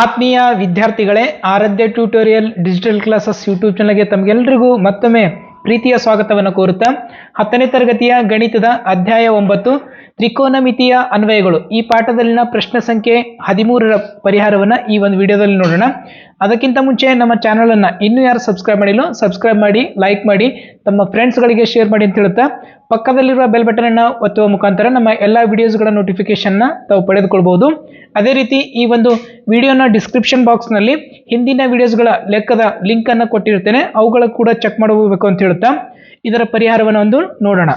ಆತ್ಮೀಯ ವಿದ್ಯಾರ್ಥಿಗಳೇ, ಆರಾಧ್ಯ tutorial digital classes YouTube ಚಾನಲ್ಗೆ ತಮಗೆಲ್ಲರಿಗೂ ಮತ್ತೊಮ್ಮೆ ಪ್ರೀತಿಯ ಸ್ವಾಗತವನ್ನು ಕೋರುತ್ತಾ 10ನೇ ತರಗತಿಯ ಗಣಿತದ ಅಧ್ಯಾಯ 9 ತ್ರಿಕೋನಮಿತಿಯ ಅನ್ವಯಗಳು ಈ ಪಾಠದಲ್ಲಿನ ಪ್ರಶ್ನೆ ಸಂಖ್ಯೆ 13ರ ಪರಿಹಾರವನ್ನು ಈ ಒಂದು ವಿಡಿಯೋದಲ್ಲಿ ನೋಡೋಣ. ಅದಕ್ಕಿಂತ ಮುಂಚೆ ನಮ್ಮ ಚಾನಲ್ ಅನ್ನು ಇನ್ನೂ ಯಾರು ಸಬ್ಸ್ಕ್ರೈಬ್ ಮಾಡಿಲ್ಲ ಸಬ್ಸ್ಕ್ರೈಬ್ ಮಾಡಿ, ಲೈಕ್ ಮಾಡಿ, ತಮ್ಮ ಫ್ರೆಂಡ್ಸ್ಗಳಿಗೆ ಶೇರ್ ಮಾಡಿ ಅಂತ ಹೇಳುತ್ತಾ ಪಕ್ಕದಲ್ಲಿರುವ ಬೆಲ್ ಬಟನ್ ಅನ್ನು ಒತ್ತುವ ಮುಖಾಂತರ ನಮ್ಮ ಎಲ್ಲ ವಿಡಿಯೋಸ್ಗಳ ನೋಟಿಫಿಕೇಶನ್ ತಾವು ಪಡೆದುಕೊಳ್ಳಬಹುದು. ಅದೇ ರೀತಿ ಈ ಒಂದು ವಿಡಿಯೋನ ಡಿಸ್ಕ್ರಿಪ್ಷನ್ ಬಾಕ್ಸ್ನಲ್ಲಿ ಹಿಂದಿನ ವಿಡಿಯೋಸ್ಗಳ ಲೆಕ್ಕದ ಲಿಂಕ್ ಅನ್ನು ಕೊಟ್ಟಿರ್ತೇನೆ, ಅವುಗಳ ಕೂಡ ಚೆಕ್ ಮಾಡಬೇಕು ಅಂತ ಹೇಳುತ್ತಾ ಇದರ ಪರಿಹಾರವನ್ನು ಒಂದು ನೋಡೋಣ.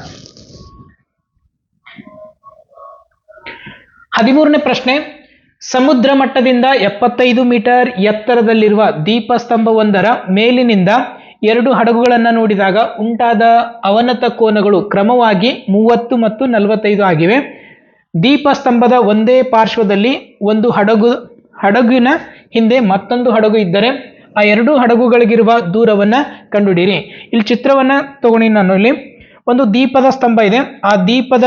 13ನೇ ಪ್ರಶ್ನೆ, ಸಮುದ್ರ ಮಟ್ಟದಿಂದ 75 ಮೀಟರ್ ಎತ್ತರದಲ್ಲಿರುವ ದೀಪಸ್ತಂಭವೊಂದರ ಮೇಲಿನಿಂದ 2 ಹಡಗುಗಳನ್ನು ನೋಡಿದಾಗ ಉಂಟಾದ ಅವನತ ಕೋನಗಳು ಕ್ರಮವಾಗಿ 30 ಮತ್ತು 45 ಆಗಿವೆ. ದೀಪಸ್ತಂಭದ ಒಂದೇ ಪಾರ್ಶ್ವದಲ್ಲಿ ಒಂದು ಹಡಗಿನ ಹಿಂದೆ ಮತ್ತೊಂದು ಹಡಗು ಇದ್ದರೆ ಆ 2 ಹಡಗುಗಳಿಗಿರುವ ದೂರವನ್ನು ಕಂಡುಹಿಡಿಯಿರಿ. ಇಲ್ಲಿ ಚಿತ್ರವನ್ನ ತಗೊಂಡು ನಾನು ಇಲ್ಲಿ ಒಂದು ದೀಪದ ಸ್ತಂಭ ಇದೆ. ಆ ದೀಪದ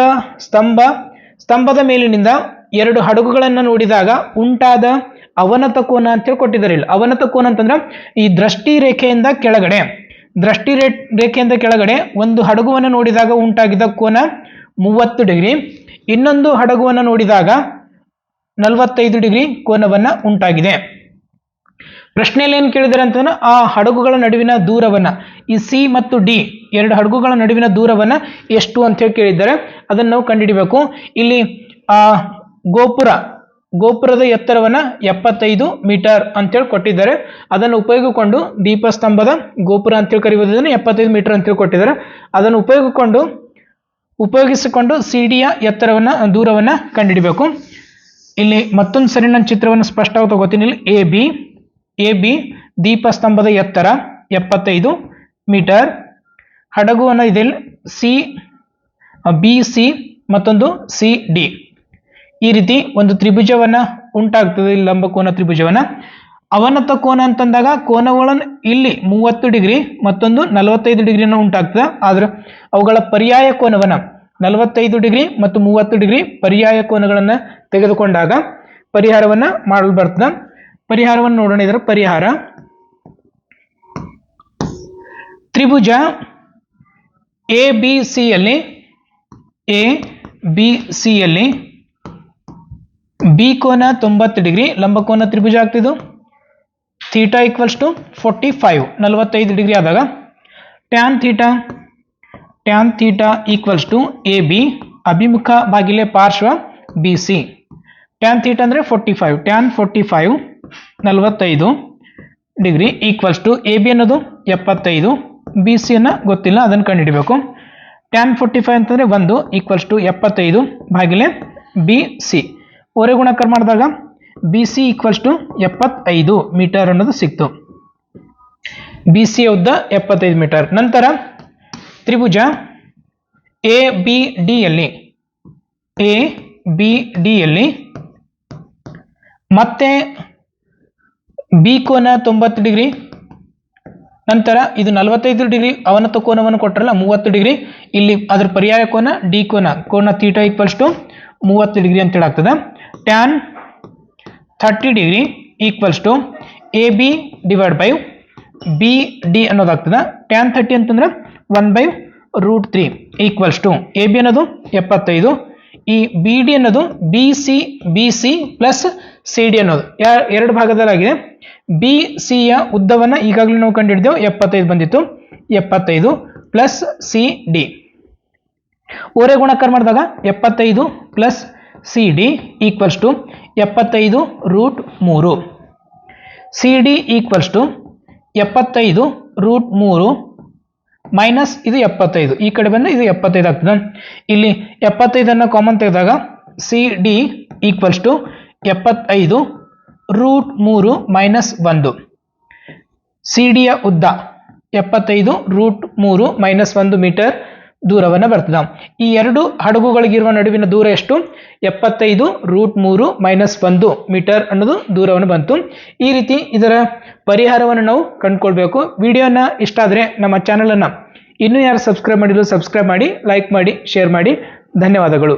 ಸ್ತಂಭದ ಮೇಲಿನಿಂದ 2 ಹಡಗುಗಳನ್ನು ನೋಡಿದಾಗ ಉಂಟಾದ ಅವನತ ಕೋನ ಅಂತೇಳಿ ಕೊಟ್ಟಿದ್ದಾರೆ. ಇಲ್ಲಿ ಅವನತ ಕೋನ ಅಂತಂದ್ರೆ ಈ ದೃಷ್ಟಿ ರೇಖೆಯಿಂದ ಕೆಳಗಡೆ ಒಂದು ಹಡಗುವನ್ನು ನೋಡಿದಾಗ ಉಂಟಾಗಿದ್ದ ಕೋನ 30 ಡಿಗ್ರಿ, ಇನ್ನೊಂದು ಹಡಗುವನ್ನು ನೋಡಿದಾಗ 45 ಡಿಗ್ರಿ ಕೋನವನ್ನ ಉಂಟಾಗಿದೆ. ಪ್ರಶ್ನೆಯಲ್ಲಿ ಏನು ಕೇಳಿದ್ದಾರೆ ಅಂತಂದ್ರೆ ಆ ಹಡಗುಗಳ ನಡುವಿನ ದೂರವನ್ನ, ಈ ಸಿ ಮತ್ತು ಡಿ 2 ಹಡಗುಗಳ ನಡುವಿನ ದೂರವನ್ನ ಎಷ್ಟು ಅಂತ ಹೇಳಿ ಕೇಳಿದ್ದಾರೆ. ಅದನ್ನು ನಾವು ಕಂಡುಹಿಡಿಬೇಕು. ಇಲ್ಲಿ ಆ ಗೋಪುರದ ಎತ್ತರವನ್ನ 75 ಮೀಟರ್ ಅಂತೇಳಿ ಕೊಟ್ಟಿದ್ದಾರೆ. ಅದನ್ನು ಉಪಯೋಗಿಸಿಕೊಂಡು ದೀಪಸ್ತಂಭದ ಗೋಪುರ ಅಂತೇಳಿ ಕರೆಯುವುದನ್ನು 75 ಮೀಟರ್ ಅಂತೇಳಿ ಕೊಟ್ಟಿದ್ದಾರೆ. ಅದನ್ನು ಉಪಯೋಗಿಸಿಕೊಂಡು ಸಿಡಿಯ ದೂರವನ್ನ ಕಂಡುಹಿಡಿಬೇಕು. ಇಲ್ಲಿ ಮತ್ತೊಂದು ಸರಿ ನನ್ನ ಚಿತ್ರವನ್ನು ಸ್ಪಷ್ಟವಾಗಿ ತಗೋತೀನಿ. ಇಲ್ಲಿ ಎ ಬಿ ದೀಪಸ್ತಂಭದ ಎತ್ತರ 75 ಮೀಟರ್, ಹಡಗುವನ್ನು ಇದೆ ಬಿ ಸಿ ಮತ್ತೊಂದು ಸಿ ಡಿ. ಈ ರೀತಿ ಒಂದು ತ್ರಿಭುಜವನ್ನ ಉಂಟಾಗ್ತದೆ, ಲಂಬಕೋನ ತ್ರಿಭುಜವನ್ನ. ಅವನತ ಕೋನ ಅಂತಂದಾಗ ಕೋನಗಳನ್ನು ಇಲ್ಲಿ 30 ಡಿಗ್ರಿ ಮತ್ತೊಂದು 45 ಡಿಗ್ರಿಯನ್ನು ಉಂಟಾಗ್ತದೆ. ಆದ್ರೆ ಅವುಗಳ ಪರ್ಯಾಯ ಕೋನವನ್ನ 45 ಡಿಗ್ರಿ ಮತ್ತು 30 ಡಿಗ್ರಿ ಪರ್ಯಾಯ ಕೋನಗಳನ್ನು ತೆಗೆದುಕೊಂಡಾಗ ಪರಿಹಾರವನ್ನ ಮಾಡಲು ಬರ್ತದೆ. ಪರಿಹಾರವನ್ನು ನೋಡೋಣ. ಇದರ ಪರಿಹಾರ, ತ್ರಿಭುಜ ಎ ಬಿ ಸಿಯಲ್ಲಿ ಬಿ ಕೋನ 90 ಡಿಗ್ರಿ ಲಂಬಕೋನ ತ್ರಿಭುಜ ಆಗ್ತಿದ್ದು. ಥೀಟಾ ಈಕ್ವಲ್ಸ್ ಟು 45 ಡಿಗ್ರಿ ಆದಾಗ tan theta equals to A B ಅಭಿಮುಖ ಭಾಗಿಲೆ ಪಾರ್ಶ್ವ ಬಿ ಸಿ. ಟ್ಯಾನ್ ಥೀಟಾ ಅಂದರೆ 45, tan 45 45 degree equals to A B ಅನ್ನೋದು 75, ಬಿ ಸಿ ಅನ್ನ ಗೊತ್ತಿಲ್ಲ, ಅದನ್ನು ಕಂಡುಹಿಡಬೇಕು. ಟ್ಯಾನ್ 45 ಅಂತಂದ್ರೆ 1 ಈಕ್ವಲ್ಸ್ ಟು 75 ಭಾಗಿಲೆ ಬಿ ಸಿ. ಓರೆ ಗುಣಾಕಾರ ಮಾಡಿದಾಗ B C equals to 75 meter ಅನ್ನೋದು ಸಿಕ್ತು. ಬಿ ಸಿ ಉದ್ದ 75 ಮೀಟರ್. ನಂತರ ತ್ರಿಭುಜ ಎ ಬಿ ಡಿಯಲ್ಲಿ ಮತ್ತೆ ಬಿ ಕೋನ 90 ಡಿಗ್ರಿ, ನಂತರ ಇದು 45 ಡಿಗ್ರಿ ಅವನತ ಕೋನವನ್ನು ಕೊಟ್ಟರಲ್ಲ 30 ಡಿಗ್ರಿ, ಇಲ್ಲಿ ಅದರ ಪರ್ಯಾಯ ಕೋನ ಡಿ ಕೋನ ಥೀಟಾ ಈಕ್ವಲ್ಸ್ ಟು 30 ಡಿಗ್ರಿ ಅಂತ ಹೇಳಾಗ್ತದೆ. Tan 30 degree equals to A B divide by B D ಅನ್ನೋದಾಗ್ತದೆ. ಟ್ಯಾನ್ 30 ಅಂತಂದ್ರೆ 1/√3 ಈಕ್ವಲ್ಸ್ ಟು ಎ ಬಿ ಅನ್ನೋದು 75, ಈ ಬಿ ಡಿ ಅನ್ನೋದು B C plus C D ಅನ್ನೋದು 2 ಭಾಗದಲ್ಲಾಗಿದೆ. ಬಿ ಸಿ ಯ ಉದ್ದವನ್ನ ಈಗಾಗಲೇ ನಾವು ಕಂಡುಹಿಡಿದೆವು, 75 ಬಂದಿತ್ತು. 75 ಪ್ಲಸ್ ಸಿ ಡಿ ಓರೆ ಗುಣಾಕಾರ ಮಾಡಿದಾಗ 75 plus C D equals to 75√3. C D equals to 75√3 minus ಇದು 75, ಈ ಕಡೆ ಬಂದು ಇದು 75 ಆಗ್ತದೆ. ಇಲ್ಲಿ 75 ಕಾಮನ್ ತೆಗೆದಾಗ C D equals to 75√3 minus 1. C ಡಿಯ ಉದ್ದ 75√3 ಮೈನಸ್ 1 ಮೀಟರ್ ದೂರವನ್ನು ಬರ್ತದೆ. ಈ 2 ಹಡಗುಗಳಿಗಿರುವ ನಡುವಿನ ದೂರ ಎಷ್ಟು? 75√3 ಮೈನಸ್ 1 ಮೀಟರ್ ಅನ್ನೋದು ದೂರವನ್ನು ಬಂತು. ಈ ರೀತಿ ಇದರ ಪರಿಹಾರವನ್ನು ನಾವು ಕಂಡುಕೊಳ್ಬೇಕು. ವಿಡಿಯೋನ ಇಷ್ಟ ಆದರೆ ನಮ್ಮ ಚಾನಲನ್ನು ಇನ್ನೂ ಯಾರು ಸಬ್ಸ್ಕ್ರೈಬ್ ಮಾಡಿಲ್ಲ ಸಬ್ಸ್ಕ್ರೈಬ್ ಮಾಡಿ, ಲೈಕ್ ಮಾಡಿ, ಶೇರ್ ಮಾಡಿ. ಧನ್ಯವಾದಗಳು.